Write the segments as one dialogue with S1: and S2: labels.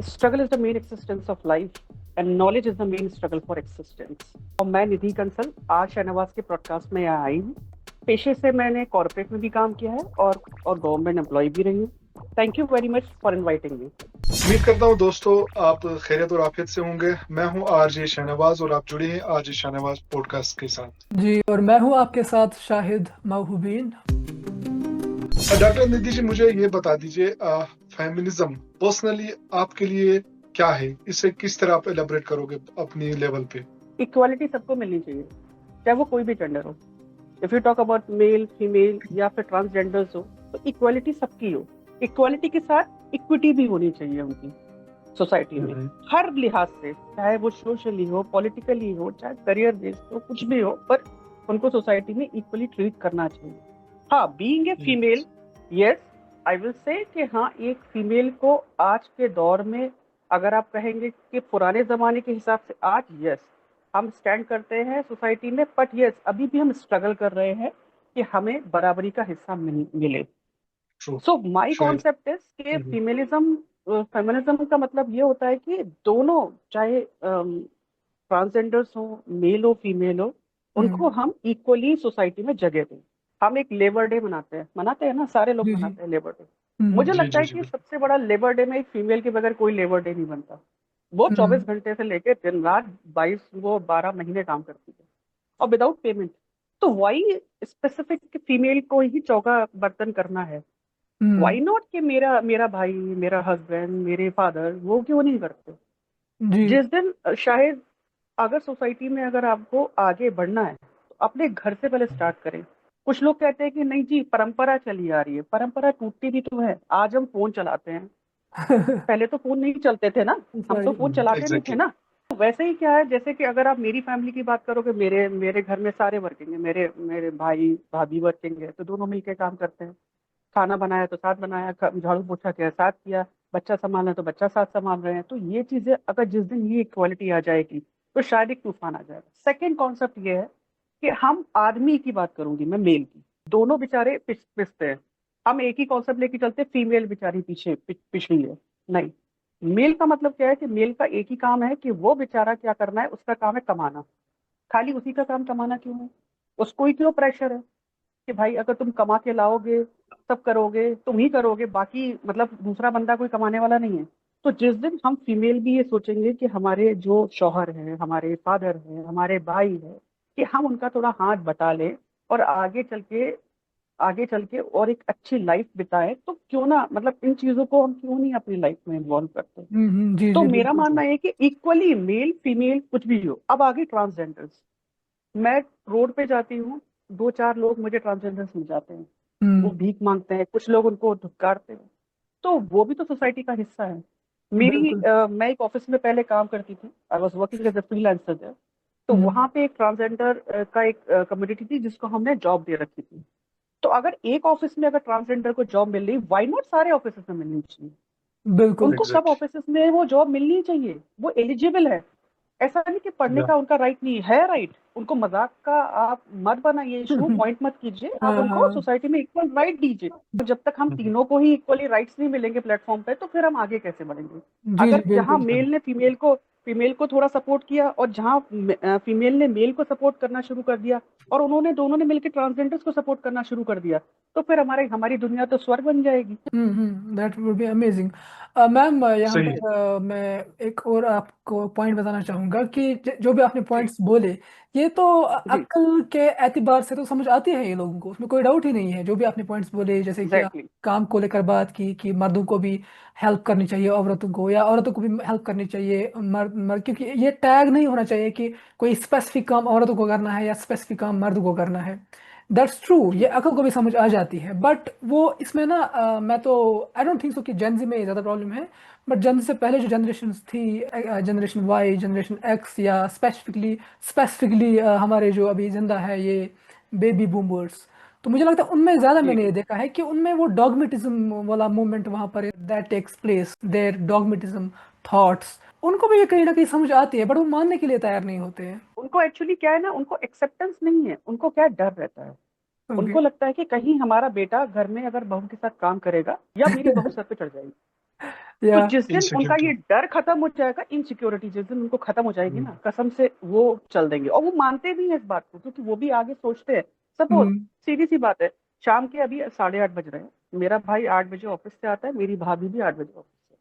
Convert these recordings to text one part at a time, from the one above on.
S1: Struggle is the main existence of life and knowledge is the main struggle for existence. और मैं निधि कंसल आज शाहनवाज के podcast में यहाँ आई हूँ। पेशे से मैंने कॉर्पोरेट में भी काम किया है और गवर्नमेंट एम्प्लॉय भी रही हूँ। Thank you very much for inviting me.
S2: उम्मीद करता हूँ दोस्तों आप खैरियत और आफियत से होंगे। मैं हूँ आरजे शाहनवाज और आप जुड़े हैं आरजे शाहनवाज पॉडकास्ट के साथ।
S3: जी, और मैं हूँ आपके साथ शाहिद मौहूबीन।
S2: डॉक्टर निधि जी, मुझे ये बता दीजिए, फेमिनिज्म पर्सनली आपके लिए क्या है? इसे किस तरह आप एलेबोरेट करोगे अपनी लेवल पे?
S1: इक्वालिटी सबको मिलनी चाहिए, चाहे वो कोई भी जेंडर हो। If you talk about male female या फिर ट्रांसजेंडर्स हो, तो इक्वालिटी सबकी हो। इक्वालिटी के साथ इक्विटी भी होनी चाहिए उनकी सोसाइटी में, हर लिहाज से, चाहे वो सोशली हो, पॉलिटिकली हो, चाहे करियर बेस्ड हो, कुछ भी हो, पर उनको सोसाइटी में इक्वली ट्रीट करना चाहिए। हाँ, being a female, yes I will say कि हाँ, एक फीमेल को आज के दौर में अगर आप कहेंगे कि पुराने जमाने के हिसाब से आज, यस हम स्टैंड करते हैं सोसाइटी में, बट यस अभी भी हम स्ट्रगल कर रहे हैं कि हमें बराबरी का हिस्सा मिले। सो माई
S2: शायद
S1: कॉन्सेप्ट इज कि फेमिनिज्म का मतलब ये होता है कि दोनों, चाहे ट्रांसजेंडर्स हो, मेल हो, फीमेल हो, उनको हम इक्वली सोसाइटी में जगह दें। हम एक लेबर डे मनाते हैं ना, सारे लोग
S3: जी जी।
S1: मनाते हैं लेबर डे। मुझे
S2: जी
S1: लगता
S2: जी
S1: है
S2: जी
S1: कि सबसे बड़ा लेबर डे में एक फीमेल के बगैर कोई लेबर डे नहीं बनता। वो 24 घंटे से लेके दिन रात 12 महीने काम करती है और विदाउट पेमेंट। तो वाई स्पेसिफिक फीमेल को ही चौका बर्तन करना है? वाई नॉट कि मेरा मेरा भाई, मेरा हस्बैंड, मेरे फादर वो क्यों नहीं करते?
S3: जी
S1: जिस दिन शायद, अगर सोसाइटी में अगर आपको आगे बढ़ना है तो अपने घर से पहले स्टार्ट करें। कुछ लोग कहते हैं कि नहीं जी, परंपरा चली आ रही है। परंपरा टूटती भी तो है। आज हम फोन चलाते हैं, पहले तो फोन नहीं चलते थे ना, हम तो
S3: सही।
S1: फोन चलाते नहीं थे
S2: एग्जैक्टली।
S1: ना। तो वैसे ही क्या है, जैसे कि अगर आप मेरी फैमिली की बात करोगे, मेरे मेरे घर में सारे वर्किंग है, मेरे मेरे भाई भाभी वर्किंग है, तो दोनों मिलकर काम करते हैं। खाना बनाया तो साथ बनाया, झाड़ू पोछा किया साथ किया, बच्चा संभालना तो बच्चा साथ संभाल रहे हैं। तो ये चीजें अगर जिस दिन ये इक्वालिटी आ जाएगी तो शायद एक तूफान आ जाएगा। सेकेंड कॉन्सेप्ट ये है कि हम आदमी की बात करूंगी मैं, मेल की, दोनों बेचारे पिसते हैं। हम एक ही कॉन्सेप्ट लेके चलते, फीमेल बेचारी पिछड़ी है। नहीं, मेल का मतलब क्या है कि मेल का एक ही काम है कि वो बेचारा क्या करना है, उसका काम है कमाना। खाली उसी का काम कमाना क्यों है? उसको ही क्यों प्रेशर है कि भाई अगर तुम कमा के लाओगे, सब करोगे, तुम ही करोगे, बाकी मतलब दूसरा बंदा कोई कमाने वाला नहीं है? तो जिस दिन हम फीमेल भी ये सोचेंगे कि हमारे जो शौहर हैं, हमारे फादर हैं, हमारे भाई हैं, कि हम उनका थोड़ा हाथ बटा लें और आगे चल के और एक अच्छी लाइफ बिताएं, तो क्यों ना, मतलब इन चीजों को हम क्यों नहीं अपनी लाइफ में इन्वॉल्व करते?
S3: जी
S1: तो
S3: जी,
S1: मेरा
S3: बिल्कुल।
S1: मानना है कि इक्वली मेल फीमेल कुछ भी हो। अब आगे ट्रांसजेंडर्स, मैं रोड पे जाती हूँ, दो चार लोग मुझे ट्रांसजेंडर्स मिल जाते हैं, वो
S3: हम्म।
S1: भीख मांगते हैं, कुछ लोग उनको धुतकारते हैं, तो वो भी तो सोसाइटी का हिस्सा है।
S3: बिल्कुल।
S1: मैं एक ऑफिस में पहले काम करती थी, I was working as a freelancer there. तो
S3: हम्म।
S1: वहां पे एक ट्रांसजेंडर का एक कम्युनिटी थी जिसको हमने जॉब दे रखी थी। तो अगर एक ऑफिस में अगर ट्रांसजेंडर को जॉब मिल रही, व्हाई नॉट सारे ऑफिस में मिलनी चाहिए?
S3: बिल्कुल।
S1: उनको सब
S2: एग्जैक्टली।
S1: ऑफिस में वो जॉब मिलनी चाहिए, वो एलिजिबल है। ऐसा नहीं कि पढ़ने
S2: या
S1: का उनका राइट नहीं है, राइट। उनको मजाक का आप मत बनाइए, इशू पॉइंट मत कीजिए, आप
S3: हाँ
S1: उनको
S3: हाँ।
S1: सोसाइटी में इक्वल राइट दीजिए। तो जब तक हम तीनों को ही इक्वली राइट्स नहीं मिलेंगे प्लेटफॉर्म पे, तो फिर हम आगे कैसे बढ़ेंगे?
S3: जी जी,
S1: अगर जहां
S3: बिल्कुल।
S1: मेल ने फीमेल को थोड़ा सपोर्ट किया और जहां फीमेल ने मेल को सपोर्ट करना शुरू कर दिया और दोनों ने मिलकर ट्रांसजेंडर्स को सपोर्ट करना शुरू कर दिया, तो फिर हमारी दुनिया तो स्वर्ग बन जाएगी।
S3: That would be amazing. Ma'am, यहाँ
S2: सही है।
S3: पर मैं एक और आपको पॉइंट बताना चाहूँगा कि जो भी आपने
S1: जी
S3: पॉइंट्स बोले, ये तो
S1: जी,
S3: अक्ल के एतबार से तो समझ आती है ये लोगों को, उसमें कोई डाउट ही नहीं है। जो भी आपने पॉइंट्स बोले, जैसे कि आप
S1: एग्जैक्टली।
S3: काम को लेकर बात की कि मर्दों को भी हेल्प करनी चाहिए औरतों को, या औरतों को भी हेल्प करनी चाहिए मर्द, क्योंकि ये टैग नहीं होना चाहिए कि कोई स्पेसिफिक काम औरतों को करना है या स्पेसिफिक काम मर्दों को करना है। दैट्स ट्रू, ये
S1: जी
S3: अकल को भी समझ आ जाती है, बट वो इसमें ना मैं तो आई डोंट थिंक सो कि जेन जी में ज़्यादा प्रॉब्लम है। बट जेन से पहले जो जनरेशन थी, जनरेशन वाई, जनरेशन एक्स, या स्पेसिफिकली हमारे जो अभी जिंदा है ये बेबी बूमर्स, तो मुझे लगता है उनमें ज़्यादा
S1: जी
S3: मैंने ये
S1: जी।
S3: देखा है कि उनमें वो डॉगमेटिज्म वाला मूवमेंट वहाँ पर that takes place, there dogmatism thoughts, उनको भी ये कहीं ना कहीं समझ आती है, बट वो मानने के लिए तैयार नहीं होते हैं।
S1: उनको एक्चुअली क्या है ना, उनको एक्सेप्टेंस नहीं है, उनको क्या डर रहता है।
S3: ओके।
S1: उनको लगता है कि कहीं हमारा बेटा घर में अगर बहू के साथ काम करेगा या मेरी बहू सर पे चढ़ जाएगी। तो
S3: या
S1: जिस दिन उनका
S2: इनसिक्योरिटी।
S1: ये डर खत्म हो जाएगा, इनसिक्योरिटी जिस दिन उनको खत्म हो जाएगी ना, कसम से वो चल देंगे। और वो मानते भी हैं इस बात को, क्योंकि वो भी आगे सोचते हैं। सपोज सीधी सी बात है, शाम के अभी 8:30 बज रहे हैं, मेरा भाई 8 बजे ऑफिस से आता है, मेरी भाभी भी 8 बजे ऑफिस से।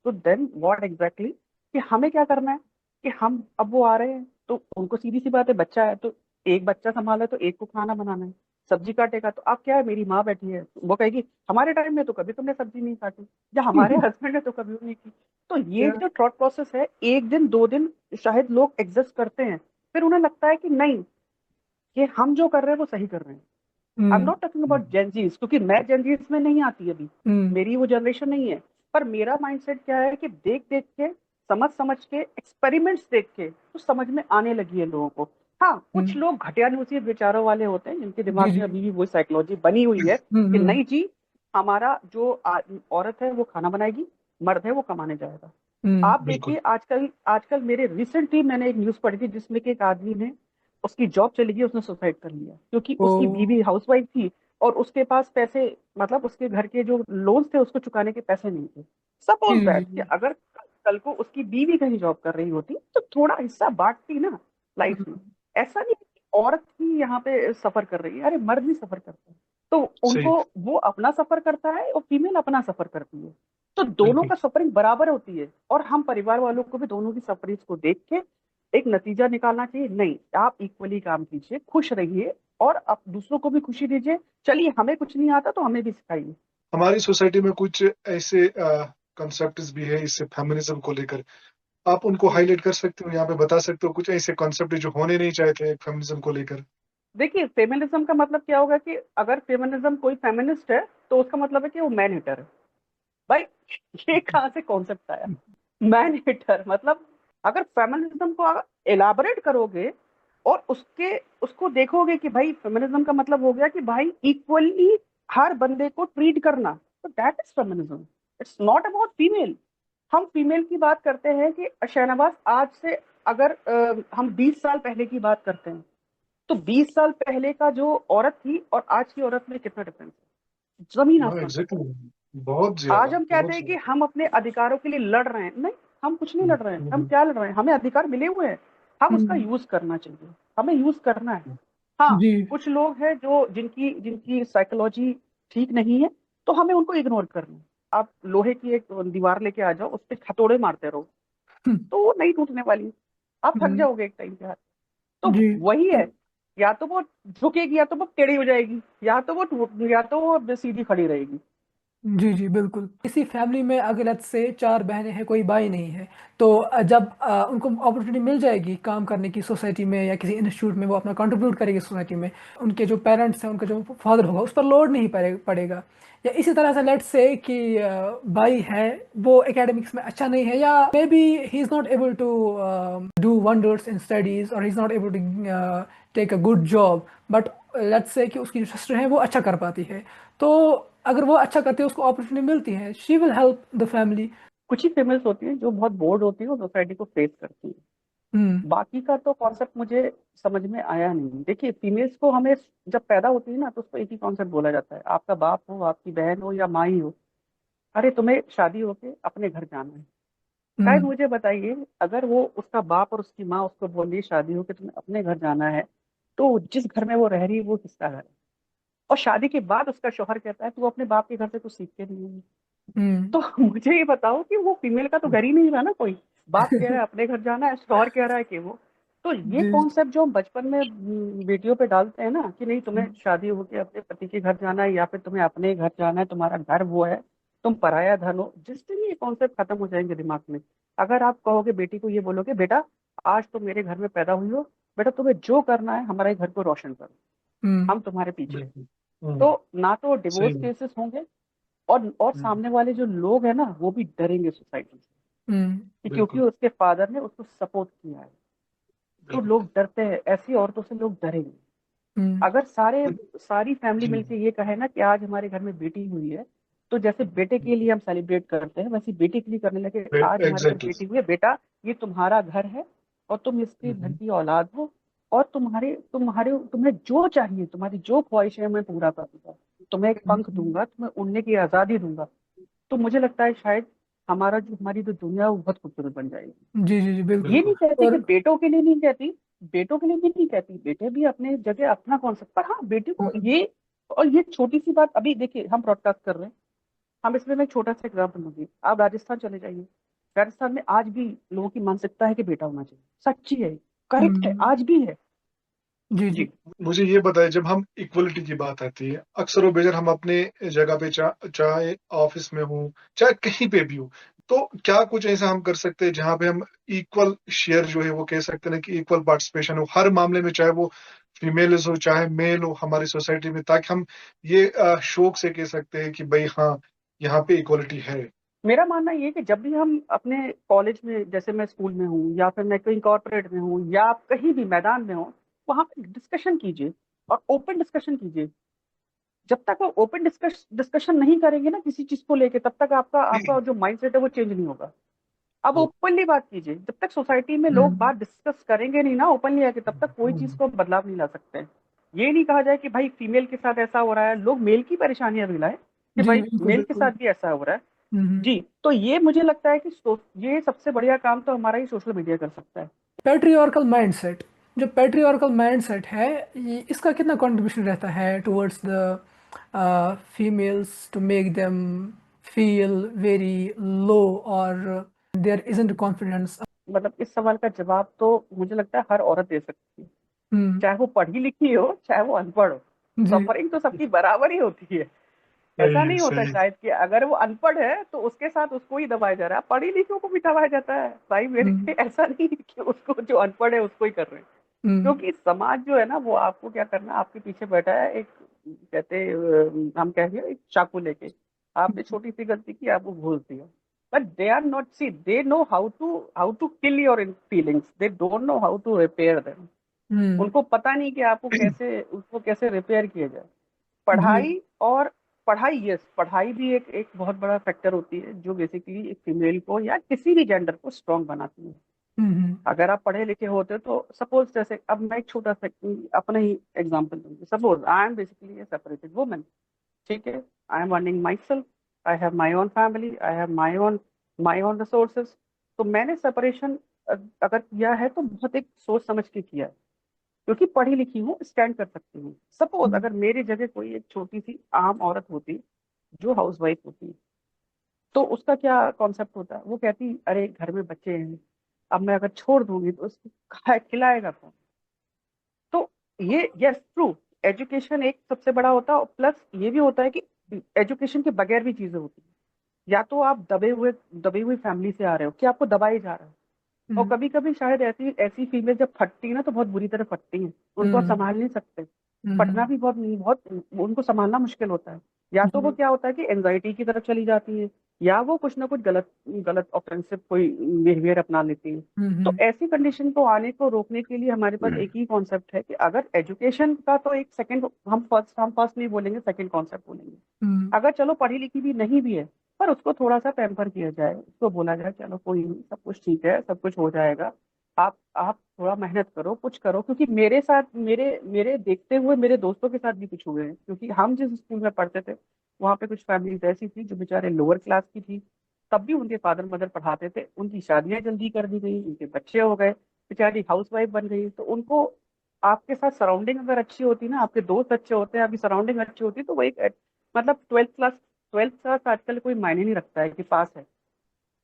S1: तो देन व्हाट एग्जैक्टली, कि हमें क्या करना है, कि हम अब वो आ रहे हैं तो उनको सीधी सी बात है, बच्चा है तो एक बच्चा संभाला है तो एक को खाना बनाना है, सब्जी काटेगा। तो अब क्या है, मेरी माँ बैठी है, वो कहेगी हमारे टाइम में तो कभी तुमने सब्जी नहीं काटी, या हमारे हस्बैंड ने तो कभी वो नहीं की। तो ये
S3: या
S1: जो थॉट प्रोसेस है, एक दिन 2 दिन शायद लोग एडजस्ट करते हैं, फिर उन्हें लगता है कि नहीं, कि हम जो कर रहे हैं वो सही कर रहे हैं। I am not talking about Gen Zs, क्योंकि मैं जेनजीज में नहीं आती अभी, मेरी वो जनरेशन नहीं है। पर मेरा माइंडसेट क्या है कि देख देख के, समझ समझ के, एक्सपेरिमेंट्स देख के तो समझ में आने लगी है लोगों को। हाँ, कुछ लोग घटिया नुसी विचारों वाले होते हैं, जिनके
S3: जी
S1: दिमाग
S3: जी
S1: में अभी भी वो साइकोलॉजी बनी हुई है कि नहीं जी, हमारा जो औरत है वो खाना बनाएगी, मर्द है वो कमाने जाएगा। आप
S2: बिल्कुल।
S1: देखिए आजकल, आजकल मेरे रिसेंटली मैंने एक न्यूज पढ़ी थी, जिसमें कि एक आदमी ने, उसकी जॉब चली गई, उसने सुसाइड कर लिया, क्योंकि
S3: ओ
S1: उसकी बीवी हाउसवाइफ थी और उसके पास पैसे, मतलब उसके घर के जो लोन्स थे उसको चुकाने के पैसे नहीं थे।
S3: जी
S1: सपोज
S3: जी
S1: दैट कि
S3: जी
S1: अगर कल को उसकी बीवी कहीं जॉब कर रही होती तो थोड़ा हिस्सा बांटती ना लाइफ में। ऐसा नहीं कि औरत ही यहाँ पे सफर कर रही है, अरे मर्द भी सफर करता है। तो
S2: सही।
S1: उनको, वो अपना सफर करता है और फीमेल अपना सफर करती है, तो दोनों
S2: बिल्कुल।
S1: का सफरिंग बराबर होती है। और हम परिवार वालों को भी दोनों की सफरिंग को देख के एक नतीजा निकालना चाहिए, नहीं आप इक्वली काम कीजिए, खुश रहिए और आप दूसरों को भी खुशी दीजिए। चलिए, हमें कुछ नहीं आता तो हमें भी सिखाइए।
S2: हमारी सोसाइटी में कुछ ऐसे कॉन्सेप्ट्स भी है इससे फेमिनिज्म को लेकर, आप उनको
S1: हम्म।
S2: हाईलाइट कर सकते हो, यहाँ पे बता सकते हो कुछ ऐसे कॉन्सेप्ट जो होने नहीं चाहते फेमिनिज्म को लेकर।
S1: देखिए, फेमिनिज्म का मतलब क्या होगा, कि अगर फेमिनिज्म कोई फेमिनिस्ट है तो उसका मतलब है कि वो मैन हिटर है। भाई, ये कहाँ से कॉन्सेप्ट आया, मैन हिटर मतलब? अगर फेमिनिज्म को एलाबोरेट करोगे और उसके उसको देखोगे कि भाई फेमिनिज्म का मतलब हो गया कि भाई इक्वली हर बंदे को ट्रीट करना, तो that is feminism. It's not about female. हम फीमेल की बात करते हैं कि शहनवाज, आज से अगर हम 20 साल पहले की बात करते हैं, तो 20 साल पहले का जो औरत थी और आज की औरत में कितना डिफरेंस है, जमीन
S2: हाँ
S1: आसमान का फर्क।
S2: एग्जैक्टली, बहुत
S1: आज
S2: ज्यादा
S1: हम कहते
S2: बहुत
S1: हैं कि
S2: ज्यादा।
S1: हम अपने अधिकारों के लिए लड़ रहे हैं, नहीं, हम कुछ नहीं लड़ रहे हैं। हम
S2: हम्म,
S1: क्या लड़ रहे हैं, हमें अधिकार मिले हुए हैं, हम उसका
S3: हम्म,
S1: यूज करना चाहिए, हमें यूज करना है। हाँ,
S3: जी
S1: कुछ लोग हैं जो जिनकी जिनकी साइकोलॉजी ठीक नहीं है, तो हमें उनको इग्नोर करना है। आप लोहे की एक दीवार लेके आ जाओ, उस पर हथौड़े मारते रहो, तो वो नहीं टूटने वाली, आप थक
S3: हम्म,
S1: जाओगे एक टाइम के बाद। तो
S3: जी
S1: वही है, या तो वो झुकेगी, या तो वो टेढ़ी हो जाएगी, या तो वो सीधी खड़ी रहेगी।
S3: जी जी बिल्कुल। किसी फैमिली में अगर लेट्स से चार बहनें हैं, कोई भाई नहीं है, तो जब उनको अपॉर्चुनिटी मिल जाएगी काम करने की सोसाइटी में या किसी इंस्टीट्यूट में, वो अपना कंट्रीब्यूट करेगी सोसाइटी में, उनके जो पेरेंट्स हैं, उनका जो फादर होगा, उस पर लोड नहीं पड़ेगा। या इसी तरह से लेट्स से कि भाई है, वो एकेडमिक्स में अच्छा नहीं है, या may be he is not able to do wonders in studies, और he is not able to take a good job, but let's say कि उसकी जो सिस्टर है वो अच्छा कर पाती है, तो अगर वो अच्छा करती है, उसको अपॉर्चुनिटी मिलती है, she will help the family.
S1: कुछ ही फीमेल्स होती हैं जो बहुत बोर्ड होती है और सोसाइटी को फेस करती है।
S3: हम्म
S1: बाकी का तो कॉन्सेप्ट मुझे समझ में आया नहीं। देखिए, फीमेल्स को हमें जब पैदा होती है ना, तो उसको एक ही कॉन्सेप्ट बोला जाता है, आपका बाप हो, आपकी बहन हो या माँ ही हो, अरे तुम्हें शादी होके अपने घर जाना है। शायद
S3: हम्म
S1: मुझे बताइए, अगर वो उसका बाप और उसकी माँ उसको बोल रही है शादी होके तुम्हें अपने घर जाना है, तो जिस घर में वो रह रही है वो किसका घर है? और शादी के बाद उसका शौहर कहता है तू अपने बाप के घर से कुछ सीख के नहीं आई।
S3: हम्म
S1: तो मुझे ये बताओ कि वो फीमेल का तो घर ही नहीं रहा ना कोई। बाप कह रहा है अपने घर जाना है, शौहर कह रहा है कि वो। तो ये
S3: जी
S1: कॉन्सेप्ट जो हम बचपन में बेटियों पे डालते हैं ना, कि नहीं तुम्हें शादी होके अपने पति के घर जाना है, या फिर तुम्हें अपने घर जाना है, तुम्हारा घर वो है, तुम पराया धन हो, जिस दिन ये कॉन्सेप्ट खत्म हो जाएंगे दिमाग में, अगर आप कहोगे बेटी को, ये बोलोगे बेटा आज तुम मेरे घर में पैदा हुई हो, बेटा तुम्हें जो करना है हमारे घर को रोशन करो,
S3: हम्म
S1: हम तुम्हारे पीछे हैं।
S2: बिल्कुल।
S1: तो ना तो
S2: सही
S1: डिवोर्स
S2: है।
S1: केसेस होंगे, और
S2: हम्म,
S1: सामने वाले जो लोग हैं ना वो भी डरेंगे सोसाइटी से,
S3: हम्म
S1: कि क्योंकि
S2: बिल्कुल
S1: उसके फादर ने उसको सपोर्ट किया है। तो
S2: बिल्कुल।
S1: लोग डरते हैं, ऐसी औरतों से लोग डरेंगे।
S3: हम्म
S1: अगर सारी फैमिली
S2: जी।
S1: मिलके ये कहे ना कि आज हमारे घर में बेटी हुई है, तो जैसे बेटे के लिए हम सेलिब्रेट करते हैं, वैसे बेटी के लिए करने लगे, आज हमारे घर
S2: एग्जैक्टली।
S1: बेटी हुई है बेटा, ये तुम्हारा घर है और तुम इसके घर की औलाद हो, और तुम्हारे तुम्हारे तुम्हें जो चाहिए, तुम्हारी जो ख्वाहिश है मैं पूरा करूंगा, तुम्हें एक पंख दूंगा, तुम्हें उड़ने की आजादी दूंगा। तो मुझे लगता है शायद हमारी जो दुनिया है वो बहुत खूबसूरत बन जाएगी।
S3: जी जी जी
S1: ये
S3: बिल्कुल।
S1: नहीं कहती कि
S3: और
S1: बेटों के लिए नहीं कहती, बेटों के लिए भी नहीं कहती, बेटे भी अपने जगह अपना कॉन्सेप्ट, पर हाँ बेटे को ये, और ये छोटी सी बात, अभी देखिए हम ब्रॉडकास्ट कर रहे हैं, हम इसमें मैं एक छोटा सा एग्जाम्पल दूंगी। आप राजस्थान चले जाइए, राजस्थान में आज भी लोगों की मानसिकता है कि बेटा होना चाहिए, सच्ची है, करेक्ट है,
S3: हम्म,
S1: आज भी है।
S3: जी जी
S1: जी।
S2: मुझे ये बताइए, जब हम इक्वलिटी की बात आती है, अक्सर व बेशर हम अपने जगह पे चाहे ऑफिस में हो, चाहे कहीं पे भी हो, तो क्या कुछ ऐसा हम कर सकते हैं जहां पे हम इक्वल शेयर जो है वो कह सकते हैं कि इक्वल पार्टिसिपेशन हो हर मामले में, चाहे वो फीमेल हो चाहे मेल हो हमारी सोसाइटी में, ताकि हम ये शौक से कह सकते हैं कि भाई हाँ, यहाँ पे इक्वलिटी है।
S1: मेरा मानना ये है कि जब भी हम अपने कॉलेज में, जैसे मैं स्कूल में हूँ या फिर मैं कहीं कॉर्पोरेट में हूँ या आप कहीं भी मैदान में हो, वहां पे डिस्कशन कीजिए और ओपन डिस्कशन कीजिए। जब तक आप ओपन डिस्कशन नहीं करेंगे ना किसी चीज को लेके, तब तक आपका आपका जो माइंडसेट है वो चेंज नहीं होगा। अब ओपनली बात कीजिए, जब तक सोसाइटी में लोग
S3: हम्म,
S1: बात डिस्कस करेंगे नहीं ना ओपनली आके, तब तक कोई चीज को बदलाव नहीं ला सकते हैं। ये नहीं कहा जाए कि भाई फीमेल के साथ ऐसा हो रहा है, लोग मेल की परेशानियां भी लाए कि
S3: जी
S1: भाई
S3: बिल्कुल
S1: मेल के
S3: बिल्कुल।
S1: साथ भी ऐसा हो रहा है।
S3: हम्म।
S1: जी, तो ये मुझे लगता है कि ये सबसे बढ़िया काम तो हमारा ही सोशल मीडिया कर सकता है।
S3: पैट्रियार्कल माइंडसेट, जो पैट्रियार्कल माइंडसेट है, इसका कितना कंट्रीब्यूशन रहता है towards the females to make them feel very low और देयर इजंट कॉन्फिडेंस।
S1: मतलब इस सवाल का जवाब तो मुझे लगता है हर औरत दे सकती है,
S3: हम्म,
S1: चाहे वो पढ़ी लिखी हो चाहे वो अनपढ़ हो।
S3: जी
S1: सफरिंग तो सबकी बराबर ही होती है।
S2: सही
S1: ऐसा
S2: है,
S1: नहीं होता
S2: सही।
S1: शायद कि अगर वो अनपढ़ है तो उसके साथ उसको ही दबाया जा रहा है, पढ़ी लिखियों को भी दबाया जाता है भाई
S3: हम्म
S1: मेरे। ऐसा नहीं है कि उसको जो अनपढ़ है उसको ही कर रहे हैं।
S3: हम्म
S1: क्योंकि समाज जो है ना वो आपको क्या करना, आपके पीछे बैठा है एक, कहते हम कहेंगे एक चाकू लेके, आपने छोटी सी गलती की आपको घूस दिया। But they are not, see they know how to kill your feelings, they don't know how to repair them.
S3: Hmm,
S1: उनको पता नहीं कि आपको कैसे, उसको कैसे रिपेयर किया जाए।
S3: जी
S1: पढ़ाई और पढ़ाई, यस पढ़ाई भी एक एक बहुत बड़ा फैक्टर होती है जो बेसिकली एक फीमेल को या किसी भी जेंडर को स्ट्रांग बनाती है।
S3: हम्म
S1: अगर आप पढ़े लिखे होते हो तो सपोज, जैसे अब मैं एक छोटा सा अपना ही एग्जांपल दूंगी। Suppose I am basically A separated woman, ठीक है, I am earning my self, I have my own family, I have my own resources. तो मैंने सेपरेशन अगर किया है तो बहुत एक सोच समझ के किया है, क्योंकि पढ़ी लिखी हूँ, स्टैंड कर सकती हूँ। सपोज
S3: हम्म
S1: अगर मेरी जगह कोई एक छोटी सी आम औरत होती जो हाउस वाइफ होती, तो उसका क्या कॉन्सेप्ट होता, वो कहती अरे घर में बच्चे हैं, अब मैं अगर छोड़ दूंगी तो उसको खिलाएगा कौन। तो ये यस ट्रू, एजुकेशन एक सबसे बड़ा होता है, प्लस ये भी होता है कि एजुकेशन के बगैर भी चीजें होती हैं। या तो आप दबे हुए फैमिली से आ रहे हो कि आपको दबाई जा रहा है, और
S3: हम्म
S1: कभी कभी शायद ऐसी ऐसी फीमेल जब फटती है ना तो बहुत बुरी तरह फटती है, उनको आप
S3: हम्म
S1: संभाल नहीं सकते।
S3: हम्म,
S1: फटना भी बहुत बहुत उनको संभालना मुश्किल होता है। या तो वो
S3: जी
S1: क्या होता है कि एंजाइटी की तरफ चली जाती है, या वो कुछ ना कुछ गलत गलत ऑफेंसिव कोई बिहेवियर अपना लेती है। तो
S3: हम्म
S1: ऐसी कंडीशन को आने को रोकने के लिए हमारे पास एक ही कॉन्सेप्ट है कि अगर एजुकेशन का तो एक सेकंड, हम फर्स्ट नहीं बोलेंगे, सेकंड कॉन्सेप्ट बोलेंगे।
S3: हम्म
S1: अगर चलो पढ़ी लिखी भी नहीं भी है, पर उसको थोड़ा सा पैम्पर किया जाए, उसको बोला जाए चलो कोई नहीं, सब कुछ ठीक है, सब कुछ हो जाएगा, आप थोड़ा मेहनत करो, कुछ करो। क्योंकि मेरे साथ, मेरे मेरे देखते हुए मेरे दोस्तों के साथ भी कुछ हुए हैं, क्योंकि हम जिस स्कूल में पढ़ते थे वहाँ पे कुछ फैमिलीज ऐसी थी जो बेचारे लोअर क्लास की थी, तब भी उनके फादर मदर पढ़ाते थे, उनकी शादियां जल्दी कर दी गई, उनके बच्चे हो गए, बेचारी हाउस वाइफ बन गई। तो उनको, आपके साथ सराउंडिंग अगर अच्छी होती ना, आपके दोस्त अच्छे होते हैं, आपकी सराउंडिंग अच्छी होती, तो वो एक, मतलब ट्वेल्थ क्लास आजकल कोई मायने नहीं रखता है कि पास है,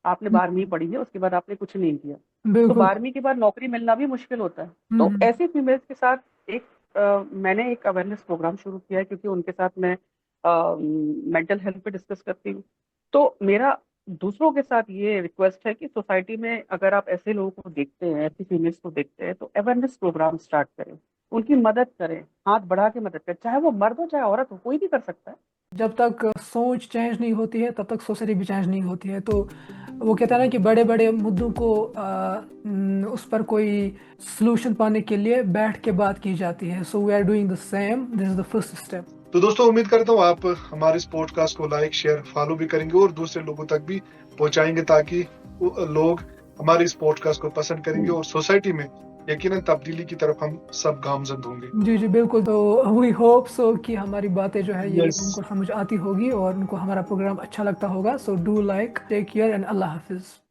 S1: आपने 12वीं पढ़ी है उसके बाद आपने कुछ नहीं किया। तो
S3: बिल्कुल।
S1: 12वीं के बाद नौकरी मिलना भी मुश्किल होता है। तो
S3: हम्म
S1: ऐसी फीमेल्स के साथ एक मैंने एक अवेयरनेस प्रोग्राम शुरू किया है, क्योंकि उनके साथ मैं मेंटल हेल्थ पे डिस्कस करती हूँ। तो मेरा दूसरों के साथ ये रिक्वेस्ट है कि सोसाइटी में अगर आप ऐसे लोगों को देखते हैं, ऐसी फीमेल्स को देखते हैं, तो अवेयरनेस प्रोग्राम स्टार्ट करें, उनकी मदद करें, हाथ बढ़ा के मदद करें, चाहे वो मर्द हो चाहे औरत हो, कोई भी कर सकता है।
S3: जब तक सोच चेंज नहीं होती है तब तक सोसाइटी भी चेंज नहीं होती है। तो वो कहता है ना कि बड़े बड़े मुद्दों को उस पर कोई सलूशन पाने के लिए बैठ के बात की जाती है। So we are doing the same, this is the first step.
S2: तो दोस्तों, उम्मीद करता हूँ आप हमारे इस पॉडकास्ट को लाइक शेयर फॉलो भी करेंगे और दूसरे लोगों तक भी पहुंचाएंगे, ताकि लोग हमारे इस पॉडकास्ट को पसंद करेंगे और सोसाइटी में यकीनन तब्दीली की तरफ हम सब गामजद होंगे।
S3: जी जी बिल्कुल। तो वी होप सो कि हमारी बातें जो है ये
S2: यस,
S3: उनको समझ आती होगी और उनको हमारा प्रोग्राम अच्छा लगता होगा। So do like, take care and अल्लाह हाफिज।